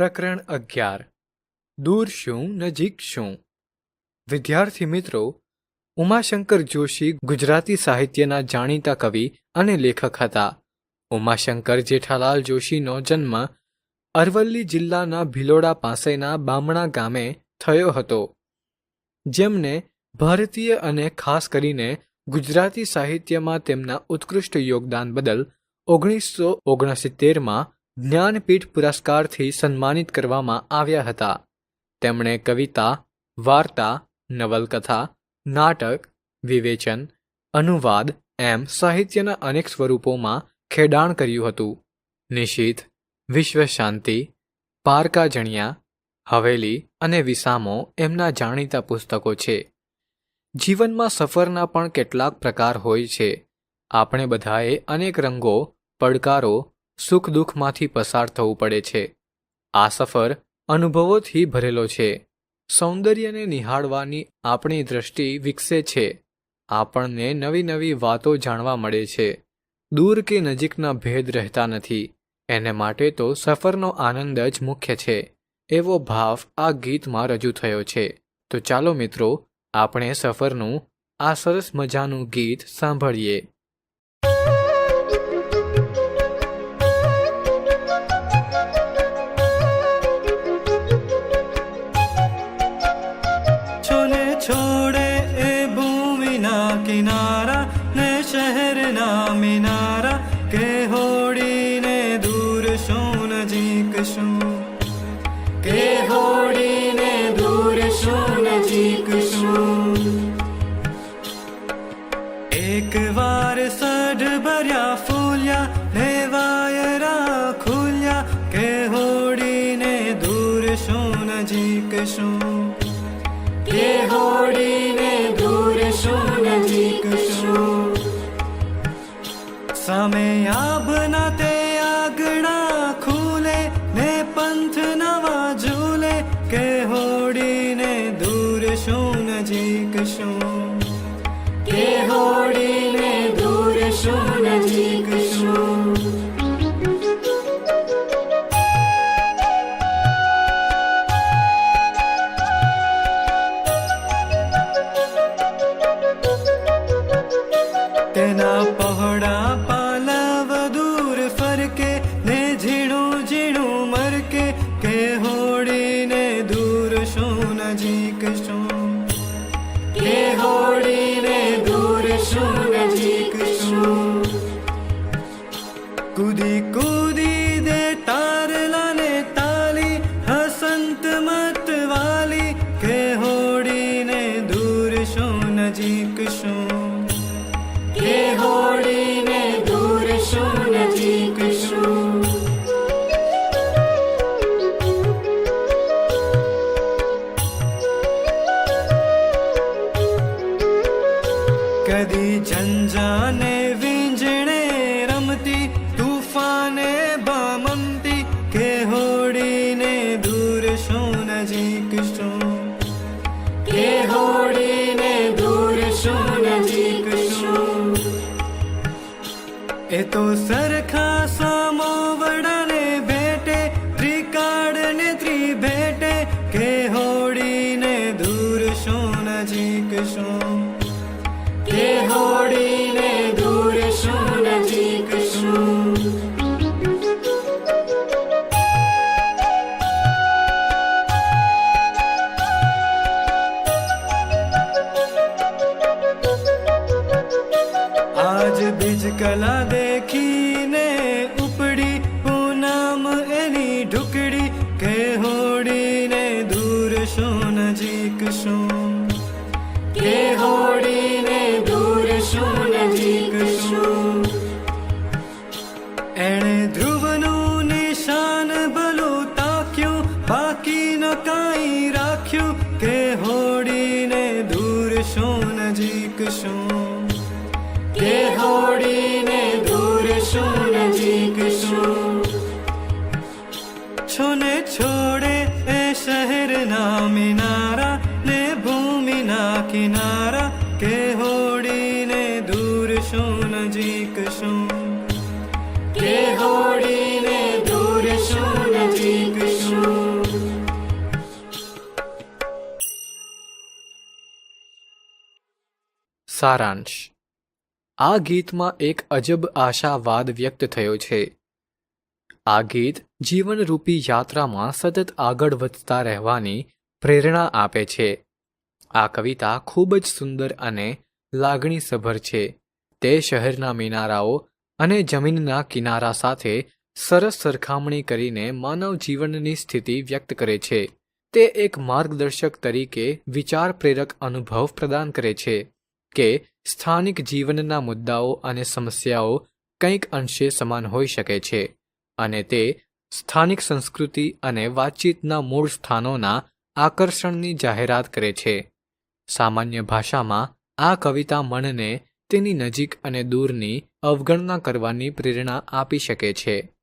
પ્રકરણ 11 દૂર શું નજીક શું। વિદ્યાર્થી મિત્રો, ઉમાશંકર જોશી ગુજરાતી સાહિત્યના જાણીતા કવિ અને લેખક હતા। ઉમાશંકર જેઠાલાલ જોશીનો જન્મ અરવલ્લી જિલ્લાના ભિલોડા પાસેના બામણા ગામે થયો હતો, જેમને ભારતીય અને ખાસ કરીને ગુજરાતી સાહિત્યમાં તેમના ઉત્કૃષ્ટ યોગદાન બદલ 1969માં જ્ઞાનપીઠ પુરસ્કારથી સન્માનિત કરવામાં આવ્યા હતા। તેમણે કવિતા, વાર્તા, નવલકથા, નાટક, વિવેચન, અનુવાદ એમ સાહિત્યના અનેક સ્વરૂપોમાં ખેડાણ કર્યું હતું। નિશીથ, વિશ્વ શાંતિ, પારકા જણિયા, હવેલી અને વિસામો એમના જાણીતા પુસ્તકો છે। જીવનમાં સફરના પણ કેટલાક પ્રકાર હોય છે। આપણે બધાએ અનેક રંગો, પડકારો, સુખ દુઃખમાંથી પસાર થવું પડે છે। આ સફર અનુભવોથી ભરેલો છે। સૌંદર્યને નિહાળવાની આપણી દૃષ્ટિ વિકસે છે। આપણને નવી નવી વાતો જાણવા મળે છે। દૂર કે નજીકના ભેદ રહેતા નથી, એને માટે તો સફરનો આનંદ જ મુખ્ય છે, એવો ભાવ આ ગીતમાં રજૂ થયો છે। તો ચાલો મિત્રો, આપણે સફરનું આ સરસ મજાનું ગીત સાંભળીએ। છોને છોડે એ ભૂમિના કિનારા ને શહેરના મિનારા, કે હોડીને દૂર શું નજીક શું, કે હોડીને દૂર શું નજીક શું। એક વાર સઢ ભર્યા ફૂલ્યા ને વાયરા ખુલ્યા, કે હોડીને દૂર શું નજીક શું, કે હોડીને દૂર શું નજીક શું। સામે આભના તે આગણા ખુલે ને પંથ નવા ઝૂલે, કે હોડીને દૂર શું નજીક શું, કે હોડીને દૂર શું નજીક શું। તેના પહોળા પાલવ દૂર ફરકે ને ઝીણું ઝીણું મરકે, કે હોડીને દૂર શું નજીક શું, કે હોડીને દૂર શું નજીક શું। કૂદી કૂદી દે તારલાને તાલી હસંત મતવાલી, કે હોડીને દૂર શું નજીક શું, કે હોડીને દૂર શું નજીક શું। કદી ઝંઝાને વીંઝણે રમતી તૂફાને બામમતી, કે હોડીને દૂર શું નજીક શું, કે હોડીને દૂર શું નજીક શું। એ તો સરખા સામો વડાને ભેટે ત્રિકાળને ત્રિભેટે, કે હોડીને દૂર શું નજીક શું, કે હોડીને દૂર શું નજીક શું। આજ બીજ કલા દેખીને ઉપડી પૂનમ એની ઢુકડી, કે હોડીને દૂર શું નજીક શું, કે હોડીને દૂર શું નજીક શું। એણે ધ્રુવનું નિશાન ભલું તાક્યું, બાકી ન કાંઈ રાખ્યું, કે હોડીને દૂર શું નજીક શું, કે હોડીને દૂર શું નજીક શું। છોને છોડે એ શહેરના મિનારા ને ભૂમિના કિનારા, કે હોડીને દૂર શું નજીક શું, કે હોડીને દૂર શું નજીક શું। સારાંશ. આ ગીતમાં એક અજબ આશાવાદ વ્યક્ત થયો છે. આ ગીત જીવનરૂપી યાત્રામાં સતત આગળ વધતા રહેવાની પ્રેરણા આપે છે. આ કવિતા ખૂબ જ સુંદર અને લાગણીસભર છે. તે શહેરના મિનારાઓ અને જમીનના કિનારા સાથે સરસ સરખામણી કરીને માનવ જીવનની સ્થિતિ વ્યક્ત કરે છે. તે એક માર્ગદર્શક તરીકે વિચાર પ્રેરક અનુભવ પ્રદાન કરે છે કે સ્થાનિક જીવનના મુદ્દાઓ અને સમસ્યાઓ કંઈક અંશે સમાન હોઈ શકે છે અને તે સ્થાનિક સંસ્કૃતિ અને વાતચીતના મૂળ સ્થાનોના આકર્ષણની જાહેરાત કરે છે. સામાન્ય ભાષામાં આ કવિતા મનને તેની નજીક અને દૂરની અવગણના કરવાની પ્રેરણા આપી શકે છે.